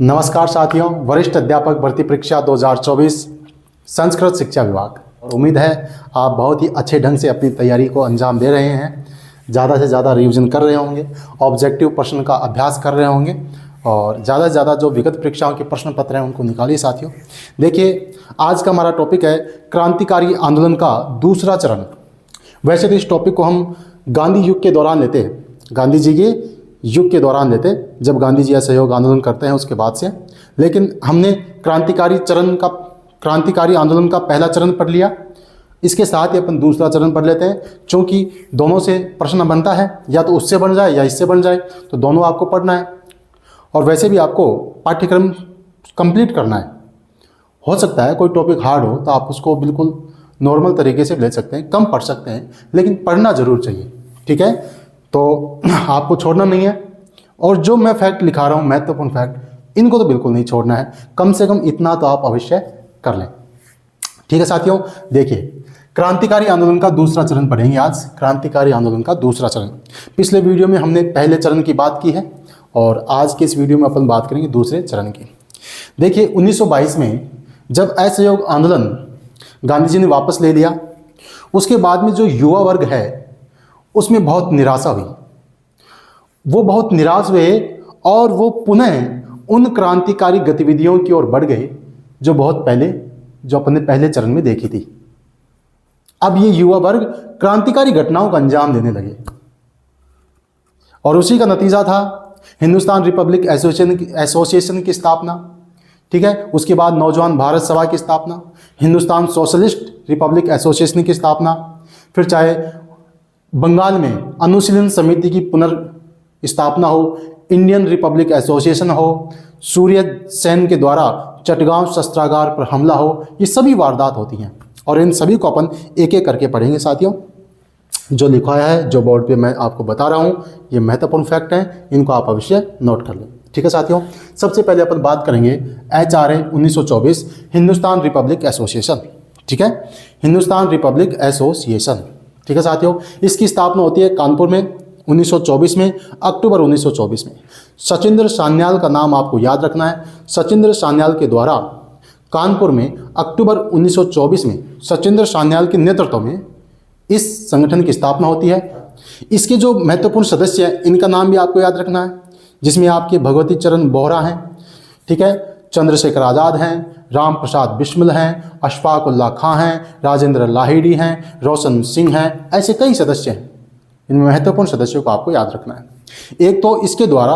नमस्कार साथियों, वरिष्ठ अध्यापक भर्ती परीक्षा 2024 संस्कृत शिक्षा विभाग। और उम्मीद है आप बहुत ही अच्छे ढंग से अपनी तैयारी को अंजाम दे रहे हैं, ज़्यादा से ज़्यादा रिवीजन कर रहे होंगे, ऑब्जेक्टिव प्रश्न का अभ्यास कर रहे होंगे और ज़्यादा से ज़्यादा जो विगत परीक्षाओं के प्रश्न पत्र हैं उनको निकालिए साथियों। देखिए, आज का हमारा टॉपिक है क्रांतिकारी आंदोलन का दूसरा चरण। वैसे तो इस टॉपिक को हम गांधी युग के दौरान लेते हैं, गांधी जी के युग के दौरान लेते, जब गांधी जी असहयोग आंदोलन करते हैं उसके बाद से, लेकिन हमने क्रांतिकारी आंदोलन का पहला चरण पढ़ लिया। इसके साथ ही अपन दूसरा चरण पढ़ लेते हैं, क्योंकि दोनों से प्रश्न बनता है, या तो उससे बन जाए या इससे बन जाए, तो दोनों आपको पढ़ना है। और वैसे भी आपको पाठ्यक्रम कंप्लीट करना है। हो सकता है कोई टॉपिक हार्ड हो तो आप उसको बिल्कुल नॉर्मल तरीके से ले सकते हैं, कम पढ़ सकते हैं, लेकिन पढ़ना जरूर चाहिए। ठीक है, तो आपको छोड़ना नहीं है। और जो मैं फैक्ट लिखा रहा हूँ, महत्वपूर्ण फैक्ट, इनको तो बिल्कुल नहीं छोड़ना है। कम से कम इतना तो आप अवश्य कर लें। ठीक है साथियों, देखिए क्रांतिकारी आंदोलन का दूसरा चरण पढ़ेंगे आज। क्रांतिकारी आंदोलन का दूसरा चरण, पिछले वीडियो में हमने पहले चरण की बात की है और आज के इस वीडियो में अपन बात करेंगे दूसरे चरण की। देखिए 1922 में जब असहयोग आंदोलन गांधी जी ने वापस ले लिया, उसके बाद में जो युवा वर्ग है उसमें बहुत निराशा हुई। वो बहुत निराश हुए और वो पुनः उन क्रांतिकारी गतिविधियों की ओर बढ़ गए जो अपने पहले चरण में देखी थी। अब ये युवा वर्ग क्रांतिकारी घटनाओं का अंजाम देने लगे और उसी का नतीजा था हिंदुस्तान रिपब्लिक एसोसिएशन की स्थापना। ठीक है, उसके बाद नौजवान भारत सभा की स्थापना, हिंदुस्तान सोशलिस्ट रिपब्लिक एसोसिएशन की स्थापना, फिर चाहे बंगाल में अनुशीलन समिति की पुनर्स्थापना हो, इंडियन रिपब्लिक एसोसिएशन हो, सूर्य सेन के द्वारा चटगांव शस्त्रागार पर हमला हो, ये सभी वारदात होती हैं और इन सभी को अपन एक एक करके पढ़ेंगे साथियों। जो लिखा है, जो बोर्ड पे मैं आपको बता रहा हूँ, ये महत्वपूर्ण फैक्ट हैं, इनको आप अवश्य नोट कर लें। ठीक है साथियों, सबसे पहले अपन बात करेंगे HRA 1924 हिंदुस्तान रिपब्लिक एसोसिएशन। ठीक है, हिंदुस्तान रिपब्लिक एसोसिएशन। ठीक है साथियों, इसकी स्थापना होती है कानपुर में 1924 में, अक्टूबर 1924 में। सचिंद्र सान्याल का नाम आपको याद रखना है। सचिंद्र सान्याल के द्वारा कानपुर में अक्टूबर 1924 में सचिंद्र सान्याल के नेतृत्व में इस संगठन की स्थापना होती है। इसके जो महत्वपूर्ण सदस्य हैं इनका नाम भी आपको याद रखना है, जिसमें आपके भगवती चरण बोहरा हैं, ठीक है, चंद्रशेखर आज़ाद हैं, राम प्रसाद बिस्मिल हैं, अशफाक उल्लाह खां हैं, राजेंद्र लाहिड़ी हैं, रोशन सिंह हैं, ऐसे कई सदस्य हैं। इन महत्वपूर्ण सदस्यों को आपको याद रखना है। एक तो इसके द्वारा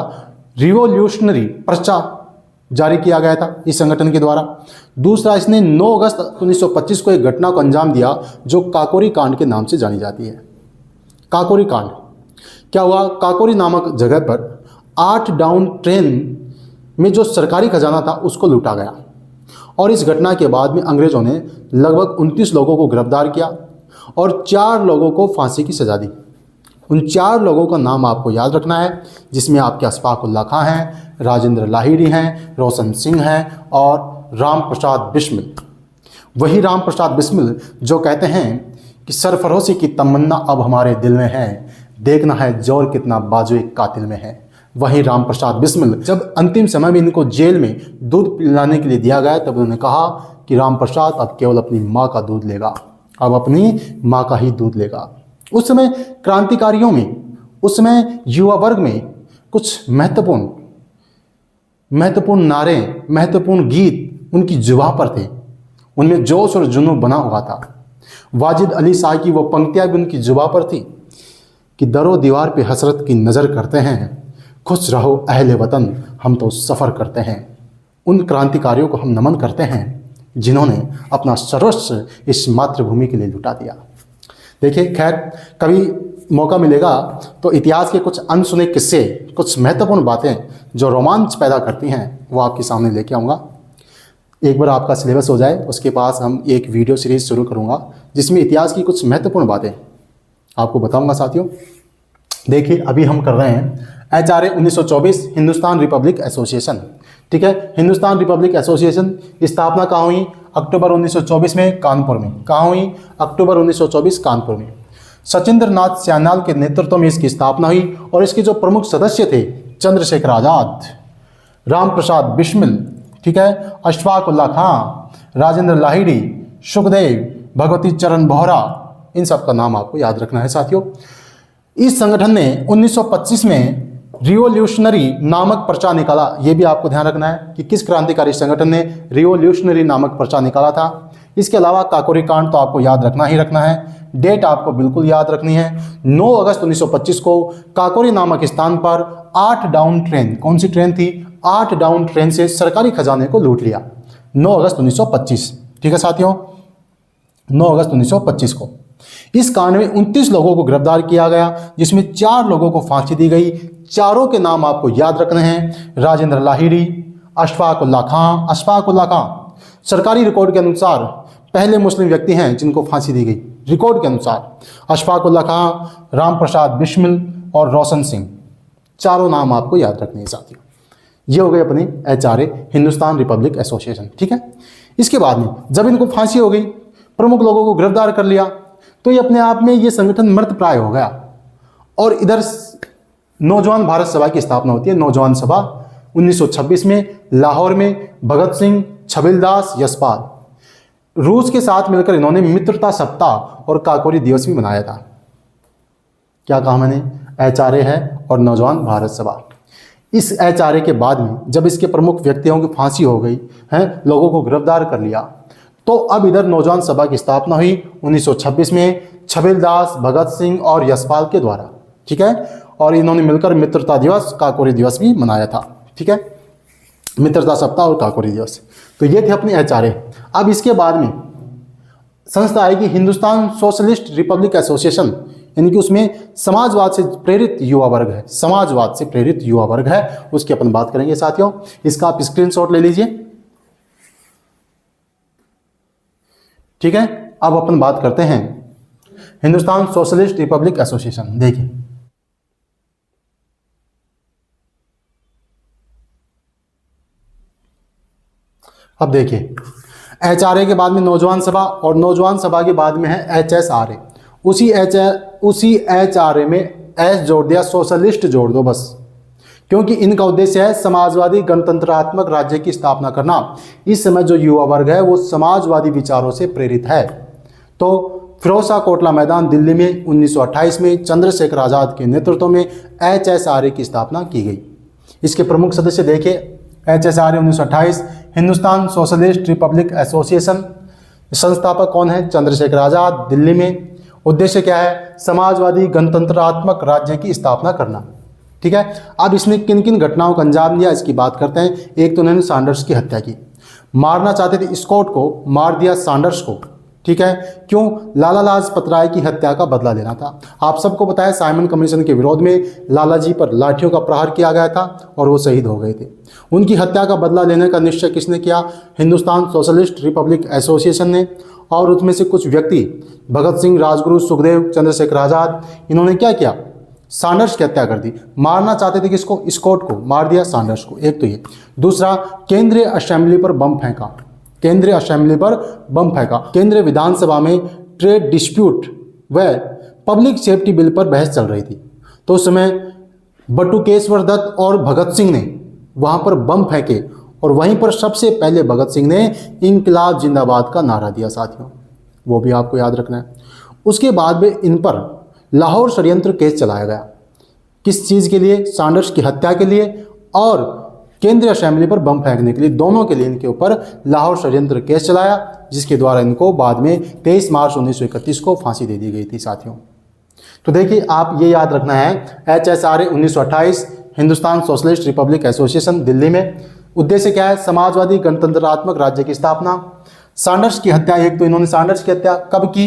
रिवॉल्यूशनरी पर्चा जारी किया गया था इस संगठन के द्वारा। दूसरा, इसने 9 अगस्त 1925 को एक घटना को अंजाम दिया जो काकोरी कांड के नाम से जानी जाती है। काकोरी कांड क्या हुआ? काकोरी नामक जगह पर 8 डाउन ट्रेन में जो सरकारी खजाना था उसको लूटा गया और इस घटना के बाद में अंग्रेजों ने लगभग 29 लोगों को गिरफ्तार किया और 4 लोगों को फांसी की सजा दी। उन 4 लोगों का नाम आपको याद रखना है, जिसमें आपके अशफाक उल्लाह खां हैं, राजेंद्र लाहिड़ी हैं, रोशन सिंह हैं और राम प्रसाद बिस्मिल। वही राम प्रसाद बिस्मिल जो कहते हैं कि सरफरोशी की तमन्ना अब हमारे दिल में है, देखना है जोर कितना बाजुए कातिल में है। वही राम प्रसाद बिस्मिल जब अंतिम समय में इनको जेल में दूध पिलाने के लिए दिया गया, तब उन्होंने कहा कि राम प्रसाद अब केवल अपनी माँ का दूध लेगा, अब अपनी माँ का ही दूध लेगा। उस समय क्रांतिकारियों में, उस समय युवा वर्ग में कुछ महत्वपूर्ण नारे, महत्वपूर्ण गीत उनकी जुबां पर थे, उनमें जोश और जुनून बना हुआ था। वाजिद अली शाह की वो पंक्तियां भी उनकी जुबां पर थी कि दरो दीवार पे हसरत की नज़र करते हैं, खुश रहो अहले वतन हम तो सफ़र करते हैं। उन क्रांतिकारियों को हम नमन करते हैं जिन्होंने अपना सर्वस्व इस मातृभूमि के लिए लुटा दिया। देखिए, खैर कभी मौका मिलेगा तो इतिहास के कुछ अनसुने किस्से, कुछ महत्वपूर्ण बातें जो रोमांच पैदा करती हैं, वो आपके सामने लेके आऊँगा। एक बार आपका सिलेबस हो जाए उसके पास हम एक वीडियो सीरीज़ शुरू करूँगा जिसमें इतिहास की कुछ महत्वपूर्ण बातें आपको बताऊँगा साथियों। देखिए, अभी हम कर रहे हैं HRA 1924 हिंदुस्तान रिपब्लिक एसोसिएशन। ठीक है, हिंदुस्तान रिपब्लिक एसोसिएशन की स्थापना कहाँ हुई? अक्टूबर 1924 में कानपुर में। कहाँ हुई? अक्टूबर 1924 कानपुर में। सचिंद्र नाथ सान्याल के नेतृत्व में इसकी स्थापना हुई और इसके जो प्रमुख सदस्य थे चंद्रशेखर आज़ाद, राम प्रसाद बिस्मिल, ठीक है, अशफाक उल्ला खां, राजेंद्र लाहिड़ी, सुखदेव, भगवती चरण बोहरा, इन सब का नाम आपको याद रखना है साथियों। इस संगठन ने 1925 में रिवोल्यूशनरी नामक पर्चा निकाला। ये भी आपको ध्यान रखना है कि किस क्रांतिकारी संगठन ने रिवोल्यूशनरी नामक पर्चा निकाला था। इसके अलावा काकोरी कांड तो आपको याद रखना ही रखना है। डेट आपको बिल्कुल याद रखनी है। 9 अगस्त 1925 को काकोरी नामक स्थान पर 8 डाउन ट्रेन, कौन सी ट्रेन थी, 8 डाउन ट्रेन से सरकारी खजाने को लूट लिया। 9 अगस्त 1925, ठीक है साथियों, 9 अगस्त 1925 को। इस कांड में 29 लोगों को गिरफ्तार किया गया, जिसमें 4 लोगों को फांसी दी गई। चारों के नाम आपको याद रखने हैं, राजेंद्र लाहिड़ी, अशफाक उल्ला खां। अशफाक उल्ला खां सरकारी रिकॉर्ड के अनुसार पहले मुस्लिम व्यक्ति हैं जिनको फांसी दी गई, रिकॉर्ड के अनुसार। अशफाक उल्ला खां, राम प्रसाद बिस्मिल और रोशन सिंह, चारों नाम आपको याद रखने हैं साथियों। ये हो गए अपने HRA, हिंदुस्तान रिपब्लिक एसोसिएशन, ठीक है। इसके बाद में जब इनको फांसी हो गई, प्रमुख लोगों को गिरफ्तार कर लिया, तो ये अपने आप में ये संगठन मृतप्राय हो गया। और इधर नौजवान भारत सभा की स्थापना होती है। नौजवान सभा 1926 में लाहौर में भगत सिंह, छबिलदास, यशपाल, रूस के साथ मिलकर इन्होंने मित्रता सप्ताह और काकोरी दिवस भी मनाया था। क्या कहा मैंने, HRA है और नौजवान भारत सभा। इस HRA के बाद में जब इसके प्रमुख व्यक्तियों की फांसी हो गई है, लोगों को गिरफ्तार कर लिया, तो अब इधर नौजवान सभा की स्थापना हुई 1926 में छबिलदास, भगत सिंह और यशपाल के द्वारा, ठीक है। और इन्होंने मिलकर मित्रता दिवस, काकोरी दिवस भी मनाया था, ठीक है, मित्रता सप्ताह और काकोरी दिवस। तो ये थे अपने HRA। अब इसके बाद में संस्था आएगी हिंदुस्तान सोशलिस्ट रिपब्लिक एसोसिएशन, यानी कि उसमें समाजवाद से प्रेरित युवा वर्ग है, समाजवाद से प्रेरित युवा वर्ग है, उसकी अपन बात करेंगे साथियों। इसका आप स्क्रीनशॉट ले लीजिए, ठीक है। अब अपन बात करते हैं हिंदुस्तान सोशलिस्ट रिपब्लिक एसोसिएशन। देखिए, अब देखिए, HRA के बाद में नौजवान सभा, और नौजवान सभा के बाद में है HSRA। उसी HRA में S जोड़ दिया, सोशलिस्ट जोड़ दो बस, क्योंकि इनका उद्देश्य है समाजवादी गणतंत्रात्मक राज्य की स्थापना करना। इस समय जो युवा वर्ग है वो समाजवादी विचारों से प्रेरित है। तो फिरोजशाह कोटला मैदान दिल्ली में 1928 में चंद्रशेखर आज़ाद के नेतृत्व में HSRA की स्थापना की गई। इसके प्रमुख सदस्य देखिए, HSRA 1928 Hindustan socialist Republic association. संस्थापक कौन है, चंद्रशेखर आज़ाद, दिल्ली में। उद्देश्य क्या है, समाजवादी गणतंत्रात्मक राज्य की स्थापना करना, ठीक है। अब इसने किन किन घटनाओं का अंजाम दिया, इसकी बात करते हैं। एक तो उन्होंने सैंडर्स की हत्या की, मारना चाहते थे स्कॉट को, मार दिया सैंडर्स को, ठीक है। क्यों, लाला लाजपत राय की हत्या का बदला लेना था। आप सबको पता है साइमन कमीशन के विरोध में लाला जी पर लाठियों का प्रहार किया गया था और वो शहीद हो गए थे। उनकी हत्या का बदला लेने का निश्चय किसने किया, हिंदुस्तान सोशलिस्ट रिपब्लिक एसोसिएशन ने। और उसमें से कुछ व्यक्ति, भगत सिंह, राजगुरु, सुखदेव, चंद्रशेखर आज़ाद, इन्होंने क्या किया, सैंडर्स की हत्या कर दी। मारना चाहते थे किसको, स्कॉट को, मार दिया सैंडर्स को। एक तो ये। दूसरा, केंद्रीय असेंबली पर बम फेंका, केंद्रीय असेंबली पर बम फेंका। केंद्रीय विधानसभा में ट्रेड डिस्प्यूट व पब्लिक सेफ्टी बिल पर बहस चल रही थी, तो उस समय बटुकेश्वर दत्त और भगत सिंह ने वहां पर बम फेंके, और वहीं पर सबसे पहले भगत सिंह ने इंकलाब जिंदाबाद का नारा दिया साथियों, वो भी आपको याद रखना है। उसके बाद में इन पर लाहौर षड्यंत्र केस चलाया गया। किस चीज़ के लिए, सैंडर्स की हत्या के लिए और केंद्रीय असेंबली पर बम फेंकने के लिए, दोनों के लिए इनके ऊपर लाहौर षड्यंत्र केस चलाया, जिसके द्वारा इनको बाद में 23 मार्च 1931 को फांसी दे दी गई थी साथियों। तो देखिए, आप ये याद रखना है, HSRA 1928 Hindustan socialist Republic association, Delhi में। उद्देश्य क्या है, समाजवादी गणतंत्रात्मक राज्य की स्थापना। सैंडर्स की हत्या, एक तो इन्होंने सैंडर्स की हत्या कब की,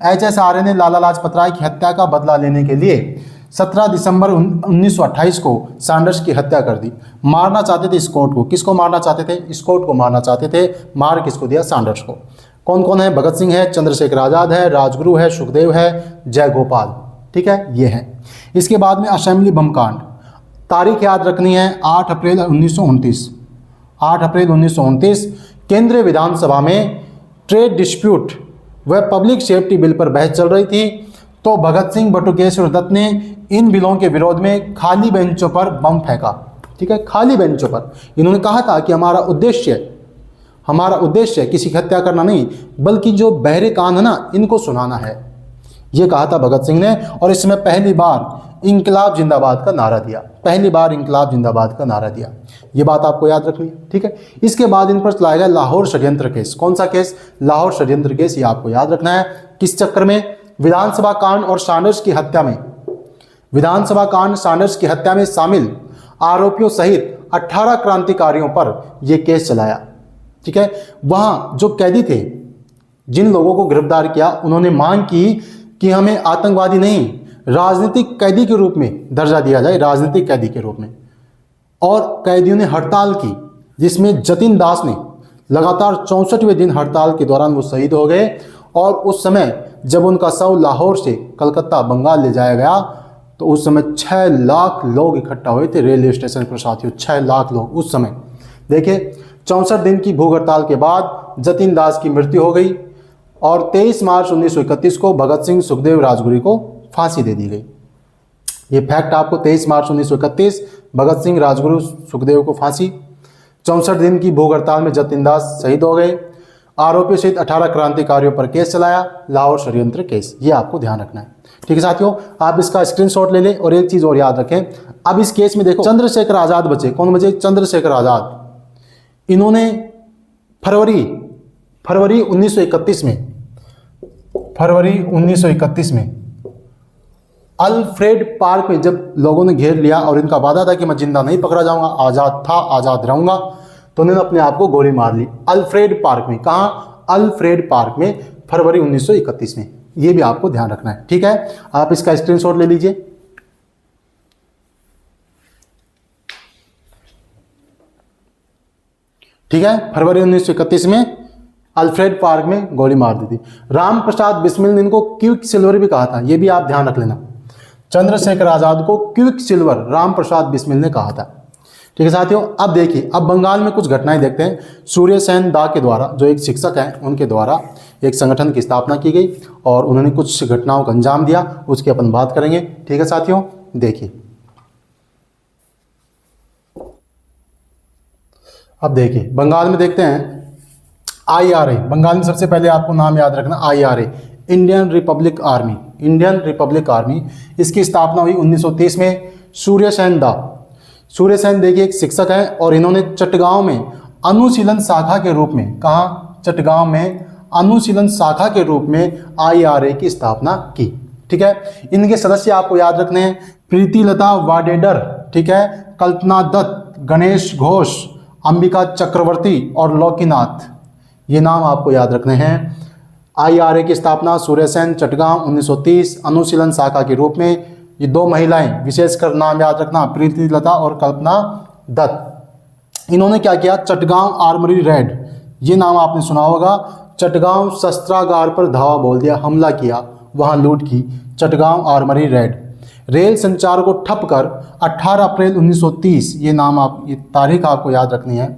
HSRA ने लाला लाजपत राय की हत्या का बदला लेने के लिए 17 दिसंबर 1928 को सैंडर्स की हत्या कर दी। मारना चाहते थे स्कॉट को, किसको मारना चाहते थे, स्कॉट को मारना चाहते थे। मार किसको दिया, सैंडर्स को। कौन कौन है, भगत सिंह है, चंद्रशेखर आज़ाद है, राजगुरु है, सुखदेव है, जय गोपाल, ठीक है, ये है। इसके बाद में असेंबली बम कांड, तारीख याद रखनी है, 8 अप्रैल 1929। 8 अप्रैल 1929 केंद्रीय विधानसभा में ट्रेड डिस्प्यूट व पब्लिक सेफ्टी बिल पर बहस चल रही थी, तो भगत सिंह, बटुकेश्वर दत्त ने इन बिलों के विरोध में खाली बेंचों पर बम फेंका, ठीक है, खाली बेंचों पर। इन्होंने कहा था कि हमारा उद्देश्य किसी की हत्या करना नहीं, बल्कि जो बहरे कान है ना, इनको सुनाना है। ये कहा था भगत सिंह ने, और इस समय पहली बार इंकलाब जिंदाबाद का नारा दिया। पहली बार इंकलाब जिंदाबाद का नारा दिया। ये बात आपको याद रखनी है, ठीक है। इसके बाद इन पर चलाया गया लाहौर षड्यंत्र केस। कौन सा केस? लाहौर षड्यंत्र केस। ये आपको याद रखना है। किस चक्कर में? विधानसभा कांड और सैंडर्स की हत्या में, विधानसभा कांड सैंडर्स की हत्या में शामिल आरोपियों सहित 18 क्रांतिकारियों पर यह केस चलाया, ठीक है। वहां जो कैदी थे, जिन लोगों को गिरफ्तार किया, उन्होंने मांग की कि हमें आतंकवादी नहीं, राजनीतिक कैदी के रूप में दर्जा दिया जाए, राजनीतिक कैदी के रूप में। और कैदियों ने हड़ताल की, जिसमें जतिन दास ने लगातार 64वें दिन हड़ताल के दौरान वो शहीद हो गए। और उस समय जब उनका शव लाहौर से कलकत्ता बंगाल ले जाया गया, तो उस समय 6 लाख लोग इकट्ठा हुए थे रेलवे स्टेशन पर साथियों, 6 लाख लोग उस समय। देखिए, 64 दिन की भूख हड़ताल के बाद जतिन दास की मृत्यु हो गई और 23 मार्च 1931 को भगत सिंह, सुखदेव, राजगुरु को फांसी दे दी गई। ये फैक्ट आपको, 23 मार्च 1931 भगत सिंह, राजगुरु, सुखदेव को फांसी। 64 दिन की भूख हड़ताल में जतिन दास शहीद हो गए। आरोपियों सहित 18 क्रांतिकारियों पर केस चलाया, लाहौर षड्यंत्र केस। ये आपको ध्यान रखना है, ठीक है साथियों। आप इसका स्क्रीनशॉट ले लें। और एक चीज और याद रखें, अब इस केस में देखो, चंद्रशेखर आजाद बचे। कौन बचे? चंद्रशेखर आजाद। इन्होंने फरवरी 1931 में अल्फ्रेड पार्क में जब लोगों ने घेर लिया और इनका वादा था कि मैं जिंदा नहीं पकड़ा जाऊंगा, आजाद था, आजाद रहूंगा, तो उन्होंने अपने आप को गोली मार ली अल्फ्रेड पार्क में। कहाँ? अल्फ्रेड पार्क में, फरवरी 1931 में। ये भी आपको ध्यान रखना है, ठीक है। आप इसका स्क्रीनशॉट ले लीजिए। ठीक है, फरवरी 1931 में अल्फ्रेड पार्क में गोली मार दी थी। राम प्रसाद बिस्मिल ने इनको क्विक सिल्वर भी कहा था, ये भी आप ध्यान रख लेना। चंद्रशेखर आजाद को क्विक सिल्वर राम प्रसाद बिस्मिल ने कहा था, ठीक है साथियों। अब देखिए, अब बंगाल में कुछ घटनाएं देखते हैं। सूर्य सेन दा के द्वारा, जो एक शिक्षक हैं, उनके द्वारा एक संगठन की स्थापना की गई और उन्होंने कुछ घटनाओं को अंजाम दिया, उसकी अपन बात करेंगे, ठीक है साथियों। देखिए, अब देखिए बंगाल में देखते हैं IRA। बंगाल में सबसे पहले आपको नाम याद रखना, IRA, Indian Republic army. Indian Republic army, इसकी स्थापना हुई 1930 में। सूर्य सेन देखिए एक शिक्षक है और इन्होंने चटगांव में अनुशीलन शाखा के रूप में, कहाँ? चटगांव में अनुशीलन शाखा के रूप में IRA की स्थापना की, ठीक है। इनके सदस्य आपको याद रखने हैं, प्रीतिलता वाडेडर, ठीक है, कल्पना दत्त, गणेश घोष, अंबिका चक्रवर्ती और लौकीनाथ। ये नाम आपको याद रखने हैं। IRA की स्थापना सूर्य सेन, चटगांव, 1930, अनुशीलन शाखा के रूप में। ये 2 महिलाएं, विशेषकर नाम याद रखना, प्रीतिलता और कल्पना दत्त। इन्होंने क्या किया? चटगांव आर्मरी रेड, ये नाम आपने सुना होगा। चटगांव शस्त्रागार पर धावा बोल दिया, हमला किया, वहां लूट की, चटगांव आर्मरी रेड। रेल संचार को ठप कर 18 अप्रैल 1930, ये नाम ये तारीख आपको याद रखनी है।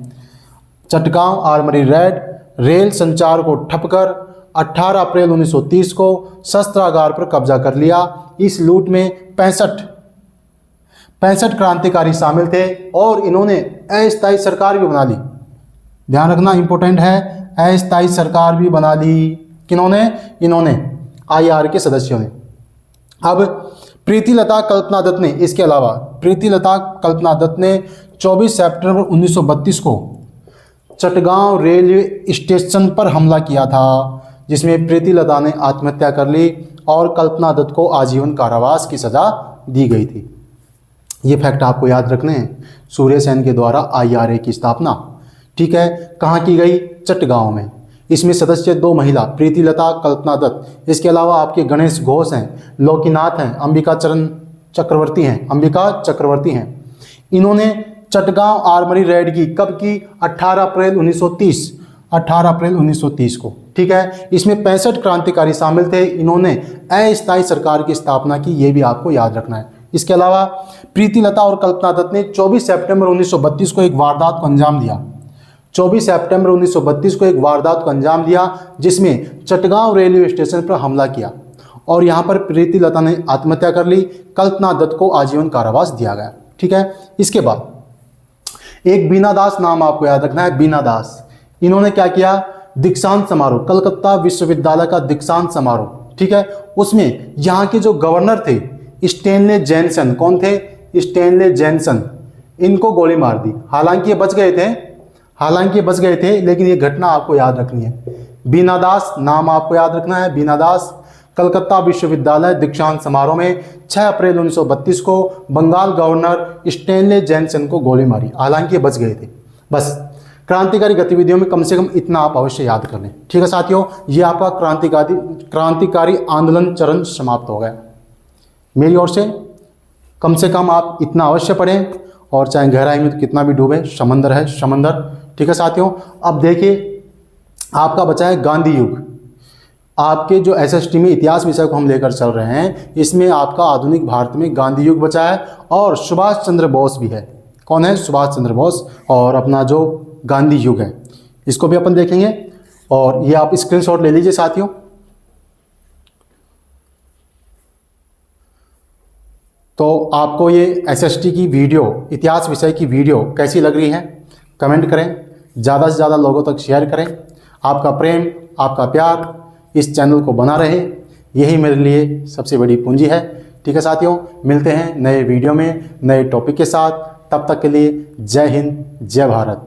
चटगांव आर्मरी रेड, रेल संचार को ठप कर 18 अप्रैल 1930 को शस्त्रागार पर कब्जा कर लिया। इस लूट में 65 क्रांतिकारी शामिल थे और इन्होंने अस्थायी सरकार भी बना ली। ध्यान रखना, इंपॉर्टेंट है, अस्थायी सरकार भी बना ली। किन्होंने? इन्होंने, IRA के सदस्यों ने। अब प्रीतिलता कल्पना दत्त ने, इसके अलावा प्रीतिलता कल्पना दत्त ने 24 सितंबर 1932 को चटगांव रेलवे स्टेशन पर हमला किया था, जिसमें प्रीतिलता ने आत्महत्या कर ली और कल्पना दत्त को आजीवन कारावास की सजा दी गई थी। ये फैक्ट आपको याद रखने हैं। सूर्य सेन के द्वारा IRA की स्थापना, ठीक है, कहाँ की गई? चटगांव में। इसमें सदस्य 2 महिला, प्रीतिलता, कल्पना दत्त। इसके अलावा आपके गणेश घोष हैं, लौकीनाथ हैं, अंबिका चक्रवर्ती हैं। इन्होंने चटगांव आर्मरी रेड की, कब की? 18 अप्रैल 1930 को, ठीक है। इसमें 65 क्रांतिकारी शामिल थे। इन्होंने अस्थायी सरकार की स्थापना की, ये भी आपको याद रखना है। इसके अलावा प्रीतिलता और कल्पना दत्त ने 24 सितंबर 1932 को एक वारदात को अंजाम दिया। 24 सितंबर 1932 को एक वारदात को अंजाम दिया, जिसमें चटगांव रेलवे स्टेशन पर हमला किया और यहाँ पर प्रीतिलता ने आत्महत्या कर ली। कल्पना दत्त को आजीवन कारावास दिया गया, ठीक है। इसके बाद एक बीना दास नाम आपको याद रखना है, बीना दास। इन्होंने क्या किया, दीक्षांत समारोह, कलकत्ता विश्वविद्यालय का दीक्षांत समारोह, ठीक है, उसमें यहाँ के जो गवर्नर थे स्टेनले जैनसन, कौन थे, स्टेनले जैनसन, इनको गोली मार दी। हालांकि ये बच गए थे, लेकिन ये घटना आपको याद रखनी है। बीना दास नाम आपको याद रखना है, बीना दास। कलकत्ता विश्वविद्यालय दीक्षांत समारोह में 6 अप्रैल 1932 को बंगाल गवर्नर स्टेनले जैनसन को गोली मारी। हालांकि ये बच गए थे। बस क्रांतिकारी गतिविधियों में कम से कम इतना आप अवश्य याद कर लें, ठीक है साथियों। ये आपका क्रांतिकारी आंदोलन चरण समाप्त हो गया। मेरी ओर से कम आप इतना अवश्य पढ़ें, और चाहे गहराई में तो कितना भी डूबे, समंदर है समंदर, ठीक है साथियों। अब देखिए आपका बचा है गांधी युग। आपके जो एसएसटी में इतिहास विषय को हम लेकर चल रहे हैं, इसमें आपका आधुनिक भारत में गांधी युग बचा है, और सुभाष चंद्र बोस भी है। कौन है, सुभाष चंद्र बोस, और अपना जो गांधी युग है इसको भी अपन देखेंगे। और ये आप स्क्रीनशॉट ले लीजिए साथियों। तो आपको ये एसएसटी की वीडियो, इतिहास विषय की वीडियो कैसी लग रही है, कमेंट करें, ज़्यादा से ज़्यादा लोगों तक शेयर करें। आपका प्रेम, आपका प्यार इस चैनल को बना रहे, यही मेरे लिए सबसे बड़ी पूंजी है, ठीक है साथियों। मिलते हैं नए वीडियो में नए टॉपिक के साथ, तब तक के लिए जय हिंद, जय भारत।